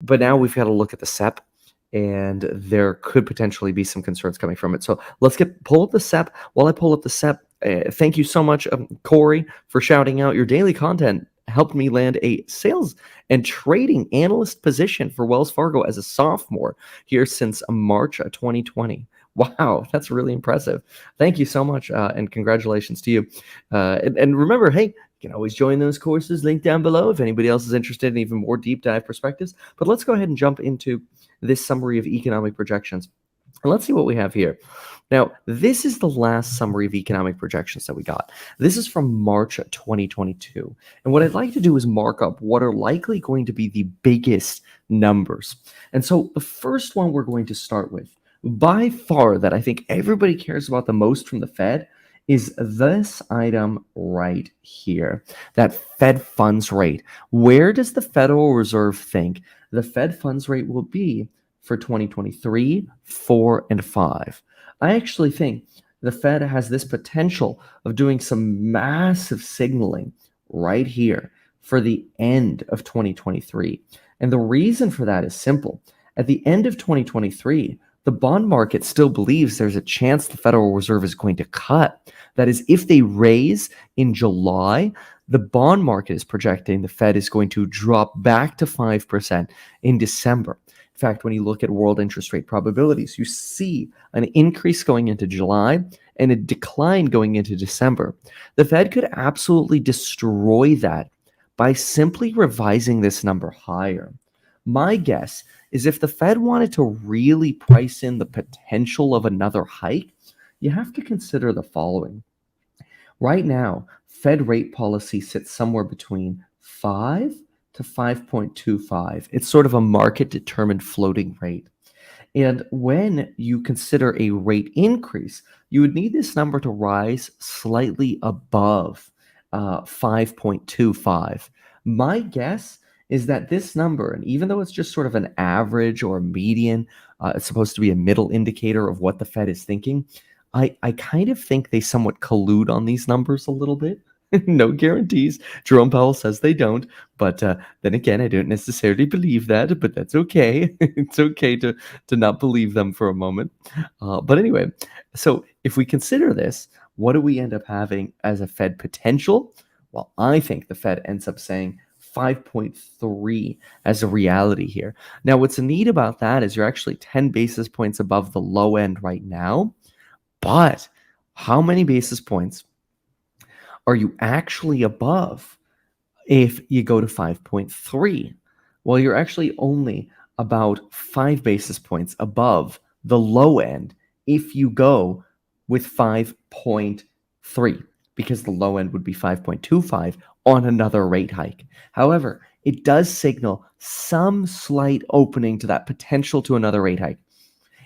But now we've got to look at the SEP, and there could potentially be some concerns coming from it. So let's pull up the SEP. While I pull up the SEP, thank you so much, Corey, for shouting out. Your daily content helped me land a sales and trading analyst position for Wells Fargo as a sophomore here since March of 2020. Wow, that's really impressive. Thank you so much, and congratulations to you. And remember, hey, you can always join those courses linked down below if anybody else is interested in even more deep dive perspectives. But let's go ahead and jump into this summary of economic projections. And let's see what we have here. Now, this is the last summary of economic projections that we got. This is from March 2022. And what I'd like to do is mark up what are likely going to be the biggest numbers. And so the first one we're going to start with, by far, that I think everybody cares about the most from the Fed, is this item right here, that Fed funds rate. Where does the Federal Reserve think the Fed funds rate will be for 2023, 4, and 5? I actually think the Fed has this potential of doing some massive signaling right here for the end of 2023. And the reason for that is simple. At the end of 2023, the bond market still believes there's a chance the Federal Reserve is going to cut. That is, if they raise in July, the bond market is projecting the Fed is going to drop back to 5% in December. In fact, when you look at world interest rate probabilities, you see an increase going into July and a decline going into December. The Fed could absolutely destroy that by simply revising this number higher. My guess is if the Fed wanted to really price in the potential of another hike, you have to consider the following. Right now, Fed rate policy sits somewhere between 5 to 5.25. It's sort of a market-determined floating rate. And when you consider a rate increase, you would need this number to rise slightly above 5.25. My guess is that this number, and even though it's just sort of an average or a median, it's supposed to be a middle indicator of what the Fed is thinking, I kind of think they somewhat collude on these numbers a little bit. No guarantees. Jerome Powell says they don't, but then again, I don't necessarily believe that, but that's okay. It's okay to not believe them for a moment. But anyway, so if we consider this, what do we end up having as a Fed potential? Well, I think the Fed ends up saying 5.3 as a reality here. Now, what's neat about that is you're actually 10 basis points above the low end right now, but how many basis points are you actually above if you go to 5.3? Well, you're actually only about 5 basis points above the low end if you go with 5.3, because the low end would be 5.25 on another rate hike. However, it does signal some slight opening to that potential to another rate hike.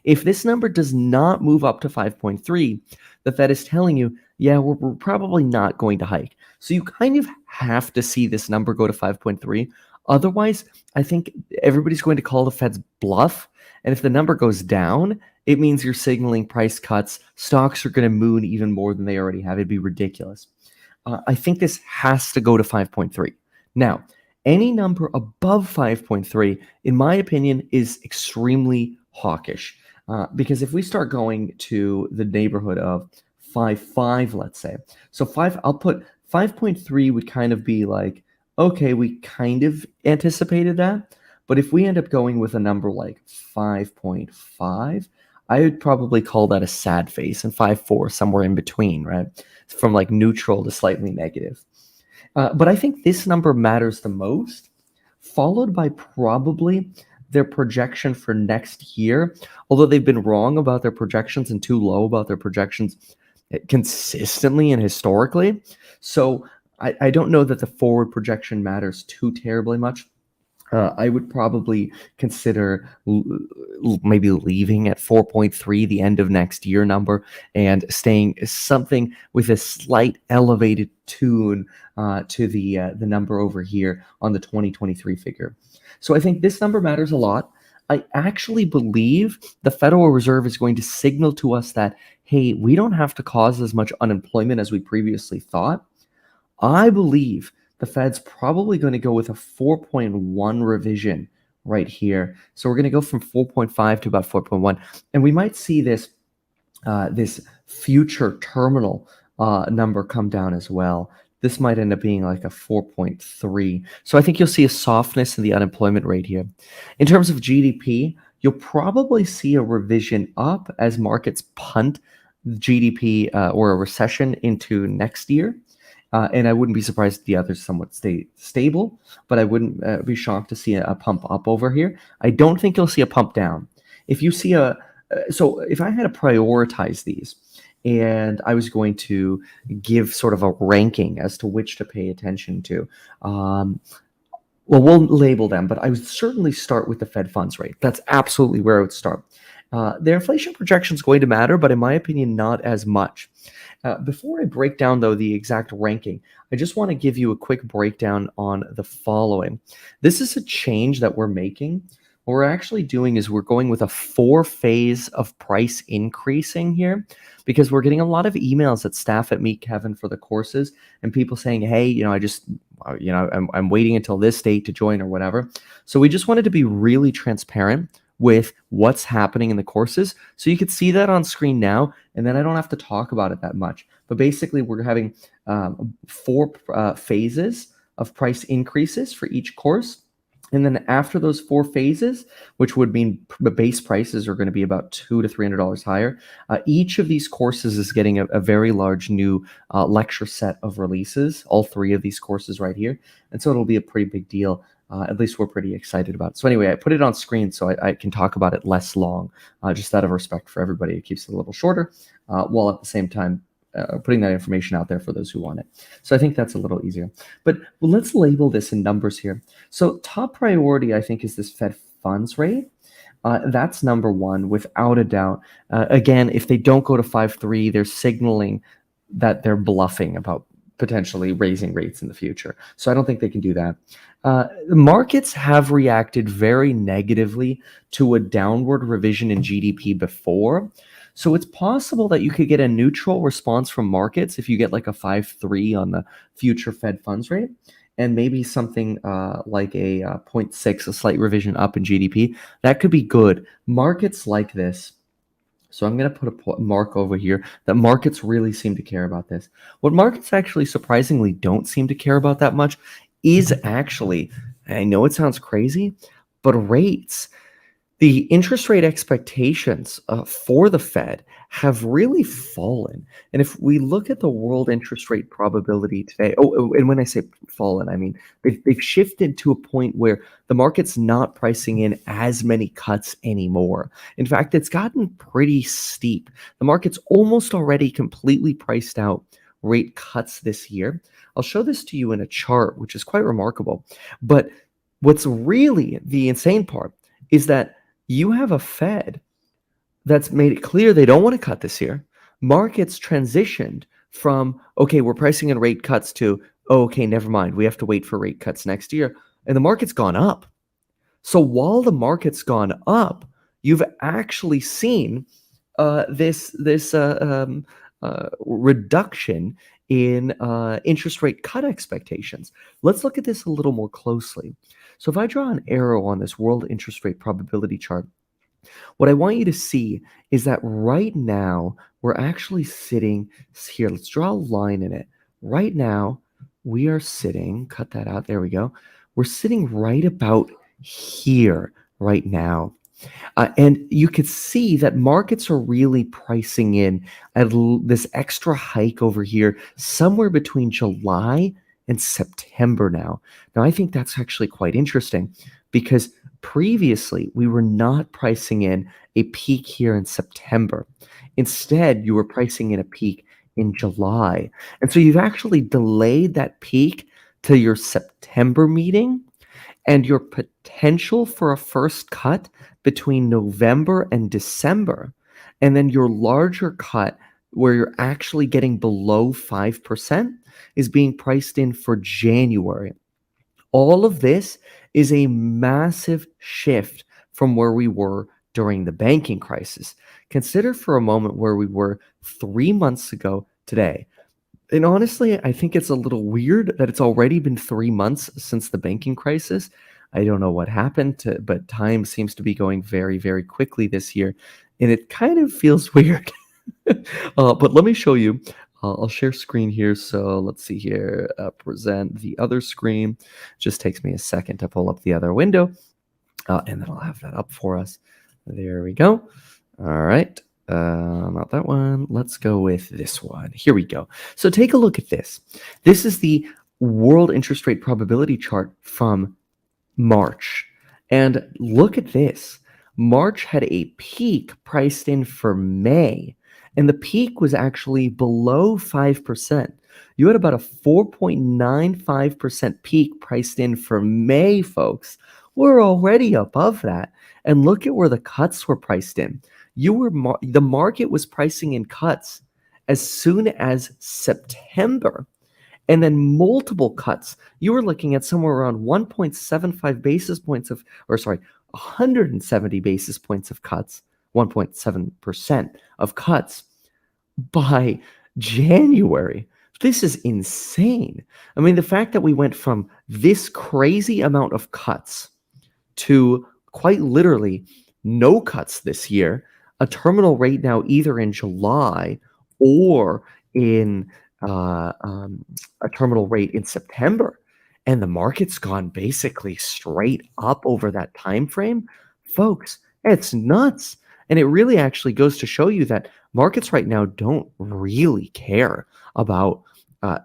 If this number does not move up to 5.3, the Fed is telling you, yeah, we're probably not going to hike. So you kind of have to see this number go to 5.3. Otherwise, I think everybody's going to call the Fed's bluff. And if the number goes down, it means you're signaling price cuts. Stocks are going to moon even more than they already have. It'd be ridiculous. I think this has to go to 5.3. Now, any number above 5.3, in my opinion, is extremely hawkish. Because if we start going to the neighborhood of 5.5, let's say, so I'll put 5.3 would kind of be like, okay, we kind of anticipated that. But if we end up going with a number like 5.5, I would probably call that a sad face, and 5.4 somewhere in between, right? From like neutral to slightly negative. But I think this number matters the most, followed by probably their projection for next year, although they've been wrong about their projections and too low about their projections consistently and historically. So I don't know that the forward projection matters too terribly much. I would probably consider maybe leaving at 4.3 the end of next year number and staying something with a slight elevated tune to the number over here on the 2023 figure. So I think this number matters a lot. I actually believe the Federal Reserve is going to signal to us that, hey, we don't have to cause as much unemployment as we previously thought. I believe the Fed's probably going to go with a 4.1 revision right here. So we're going to go from 4.5 to about 4.1, and we might see this future terminal number come down as well. This might end up being like a 4.3. So I think you'll see a softness in the unemployment rate here. In terms of GDP, you'll probably see a revision up as markets punt GDP or a recession into next year. And I wouldn't be surprised if the others somewhat stay stable, but I wouldn't be shocked to see a pump up over here. I don't think you'll see a pump down. If you see so if I had to prioritize these and I was going to give sort of a ranking as to which to pay attention to, um, well, we'll label them, but I would certainly start with the Fed funds rate. That's absolutely where I would start. Their inflation projection is going to matter, but in my opinion, not as much. Before I break down, though, the exact ranking, I just want to give you a quick breakdown on the following. This is a change that we're making. What we're actually doing is we're going with a 4-phase of price increasing here because we're getting a lot of emails at staff at Meet Kevin for the courses and people saying, hey, I'm waiting until this date to join or whatever. So we just wanted to be really transparent with what's happening in the courses. So you could see that on screen now, and then I don't have to talk about it that much. But basically, we're having 4 phases of price increases for each course. And then after those 4 phases, which would mean the base prices are going to be about $200 to $300 higher, each of these courses is getting a very large new lecture set of releases, all 3 of these courses right here. And so it'll be a pretty big deal. At least we're pretty excited about it. So anyway, I put it on screen so I can talk about it less long, just out of respect for everybody. It keeps it a little shorter, while at the same time putting that information out there for those who want it. So I think that's a little easier. But let's label this in numbers here. So top priority, I think, is this Fed funds rate. That's number one, without a doubt. Again, if they don't go to 5.3, they're signaling that they're bluffing about potentially raising rates in the future. So I don't think they can do that. The markets have reacted very negatively to a downward revision in GDP before. So it's possible that you could get a neutral response from markets if you get like a 5.3 on the future Fed funds rate, and maybe something like a 0.6, a slight revision up in GDP. That could be good. Markets like this. So I'm going to put a mark over here that markets really seem to care about this. What markets actually surprisingly don't seem to care about that much is actually, I know it sounds crazy, but rates. The interest rate expectations for the Fed have really fallen. And if we look at the world interest rate probability today, and when I say fallen, I mean they've shifted to a point where the market's not pricing in as many cuts anymore. In fact, it's gotten pretty steep. The market's almost already completely priced out rate cuts this year. I'll show this to you in a chart, which is quite remarkable. But what's really the insane part is that you have a Fed that's made it clear they don't want to cut this year. Markets transitioned from, okay, we're pricing in rate cuts to, oh, okay, never mind, we have to wait for rate cuts next year. And the market's gone up. So while the market's gone up, you've actually seen this reduction in interest rate cut expectations. Let's look at this a little more closely. So if I draw an arrow on this world interest rate probability chart, what I want you to see is that right now we're actually sitting here. Let's draw a line in it. Right now we are sitting, cut that out, there we go. We're sitting right about here right now. And you could see that markets are really pricing in this extra hike over here somewhere between July and September now. Now, I think that's actually quite interesting because previously we were not pricing in a peak here in September. Instead, you were pricing in a peak in July. And so you've actually delayed that peak to your September meeting, and your potential for a first cut between November and December, and then your larger cut where you're actually getting below 5% is being priced in for January. All of this is a massive shift from where we were during the banking crisis. Consider for a moment where we were 3 months ago today. And honestly, I think it's a little weird that it's already been 3 months since the banking crisis. I don't know what happened but time seems to be going very, very quickly this year, and it kind of feels weird. But let me show you. I'll share screen here. So let's see here. Present the other screen. Just takes me a second to pull up the other window, and then I'll have that up for us. There we go. All right. Not that one. Let's go with this one. Here we go. So take a look at this. This is the world interest rate probability chart from March. And look at this. March had a peak priced in for May, and the peak was actually below 5%. You had about a 4.95% peak priced in for May, folks. We're already above that. And look at where the cuts were priced in. The market was pricing in cuts as soon as September, and then multiple cuts. You were looking at somewhere around 1.75 basis points of, or sorry, 170 basis points of cuts, 1.7% of cuts by January. This is insane. I mean, the fact that we went from this crazy amount of cuts to quite literally no cuts this year, a terminal rate now either in July or in a terminal rate in September, and the market's gone basically straight up over that time frame. Folks, it's nuts. And it really actually goes to show you that markets right now don't really care about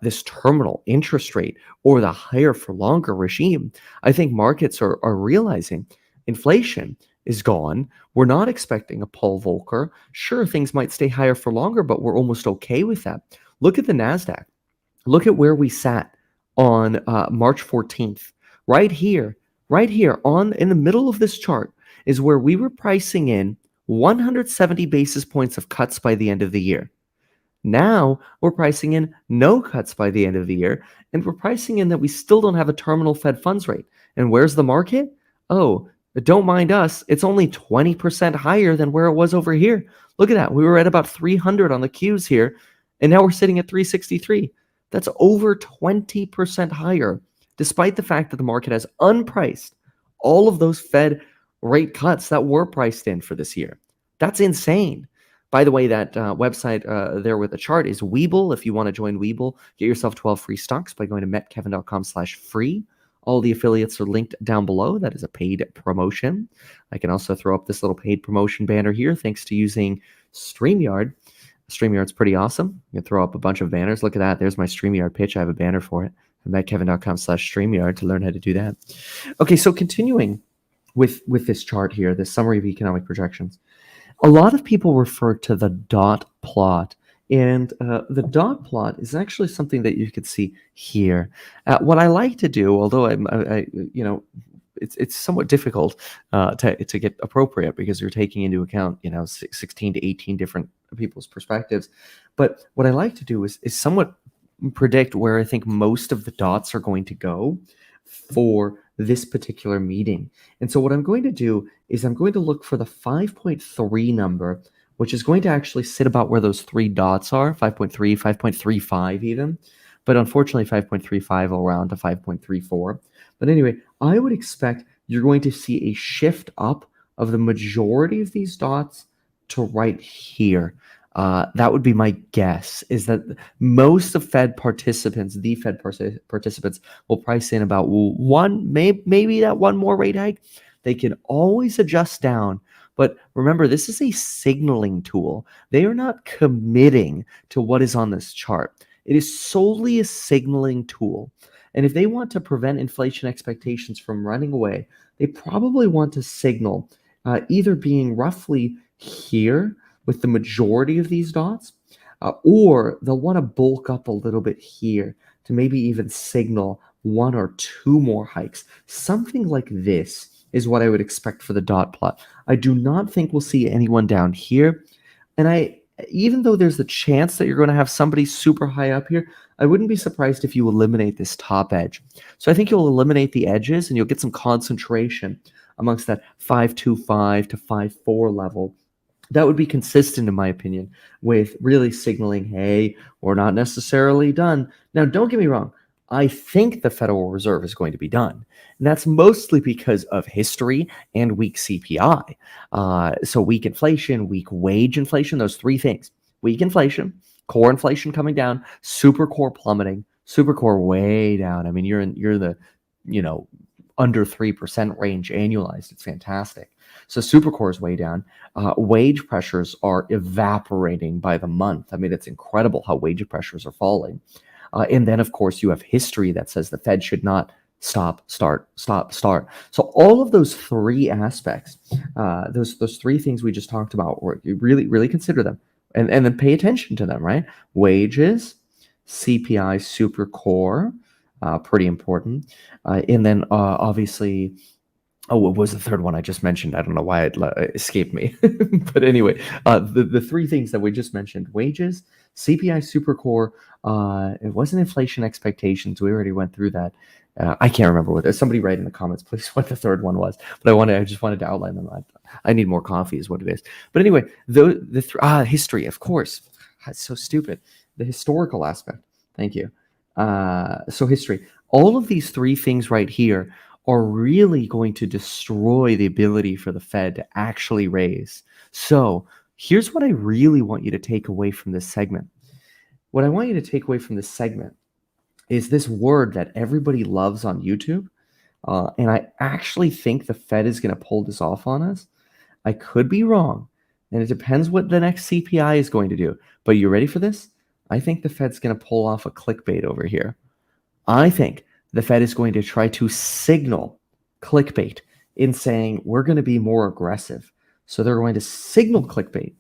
this terminal interest rate or the higher for longer regime. I think markets are realizing inflation is gone. We're not expecting a Paul Volcker. Sure, things might stay higher for longer, but we're almost okay with that. Look at the NASDAQ. Look at where we sat on March 14th. Right here in the middle of this chart is where we were pricing in 170 basis points of cuts by the end of the year. Now we're pricing in no cuts by the end of the year, and we're pricing in that we still don't have a terminal Fed funds rate. And where's the market? Oh, don't mind us. It's only 20% higher than where it was over here. Look at that. We were at about 300 on the Qs here, and now we're sitting at 363. That's over 20% higher, despite the fact that the market has unpriced all of those Fed rate cuts that were priced in for this year. That's insane. By the way, that website there with the chart is Webull. If you want to join Webull, get yourself 12 free stocks by going to meetkevin.com/free. All the affiliates are linked down below. That is a paid promotion. I can also throw up this little paid promotion banner here thanks to using StreamYard. StreamYard's pretty awesome. You can throw up a bunch of banners. Look at that. There's my StreamYard pitch. I have a banner for it. meetkevin.com/StreamYard to learn how to do that. Okay, so continuing with this chart here, this summary of economic projections. A lot of people refer to the dot plot, and the dot plot is actually something that you could see here. What I like to do, although it's somewhat difficult to get appropriate because you're taking into account 16 to 18 different people's perspectives. But what I like to do is somewhat predict where I think most of the dots are going to go for this particular meeting. And so what I'm going to do is I'm going to look for the 5.3 number, which is going to actually sit about where those three dots are, 5.3, 5.35 even. But unfortunately, 5.35 will round to 5.34. But anyway, I would expect you're going to see a shift up of the majority of these dots to right here. That would be my guess, is that most of the Fed participants will price in about maybe that one more rate hike. They can always adjust down. But remember, this is a signaling tool. They are not committing to what is on this chart. It is solely a signaling tool. And if they want to prevent inflation expectations from running away, they probably want to signal either being roughly here with the majority of these dots, or they'll want to bulk up a little bit here to maybe even signal one or two more hikes. Something like this is what I would expect for the dot plot. I do not think we'll see anyone down here. And even though there's the chance that you're going to have somebody super high up here, I wouldn't be surprised if you eliminate this top edge. So I think you'll eliminate the edges and you'll get some concentration amongst that 5.25 to 5.4 level. That would be consistent, in my opinion, with really signaling, hey, we're not necessarily done. Now, don't get me wrong. I think the Federal Reserve is going to be done. And that's mostly because of history and weak CPI. So weak inflation, weak wage inflation, those three things. Weak inflation, core inflation coming down, super core plummeting, super core way down. I mean, you're the, you know, under 3% range annualized. It's fantastic. So super core is way down. Wage pressures are evaporating by the month. I mean, it's incredible how wage pressures are falling. And then, of course, you have history that says the Fed should not stop, start, stop, start. So all of those three aspects, those three things we just talked about, or you really consider them, and then pay attention to them, right? Wages, CPI, super core, pretty important, and then obviously. Oh, what was the third one I just mentioned? I don't know why it escaped me. But anyway, the three things that we just mentioned: wages, CPI, supercore. It wasn't inflation expectations. We already went through that. I can't remember what. Somebody write in the comments, please, what the third one was. But I just wanted to outline them. I need more coffee, is what it is. But anyway, history, of course. That's so stupid. The historical aspect. Thank you. So history. All of these three things right here are really going to destroy the ability for the Fed to actually raise. So here's what I really want you to take away from this segment. What I want you to take away from this segment is this word that everybody loves on YouTube. And I actually think the Fed is going to pull this off on us. I could be wrong. And it depends what the next CPI is going to do. But you ready for this? I think the Fed's going to pull off a clickbait over here. I think the Fed is going to try to signal clickbait in saying we're going to be more aggressive. So they're going to signal clickbait.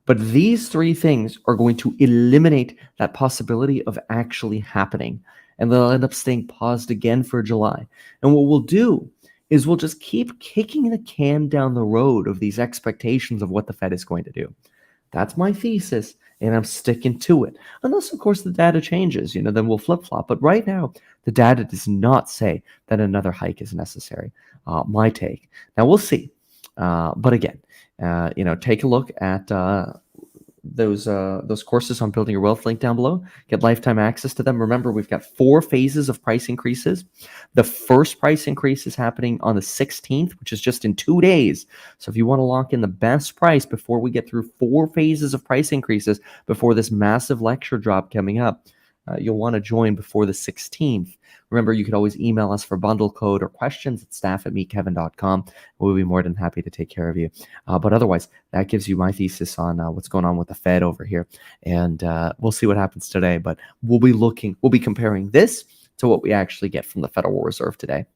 But these three things are going to eliminate that possibility of actually happening. And they'll end up staying paused again for July. And what we'll do is we'll just keep kicking the can down the road of these expectations of what the Fed is going to do. That's my thesis, and I'm sticking to it. Unless, of course, the data changes, then we'll flip-flop. But right now, the data does not say that another hike is necessary. My take. Now, we'll see. But again, take a look at those courses on building your wealth, link down below. Get lifetime access to them. Remember, we've got 4 phases of price increases. The first price increase is happening on the 16th, which is just in 2 days. So if you want to lock in the best price before we get through 4 phases of price increases before this massive lecture drop coming up, you'll want to join before the 16th. Remember, you could always email us for bundle code or questions at staff@meetkevin.com. We'll be more than happy to take care of you. But otherwise, that gives you my thesis on what's going on with the Fed over here. And we'll see what happens today. But we'll be comparing this to what we actually get from the Federal Reserve today.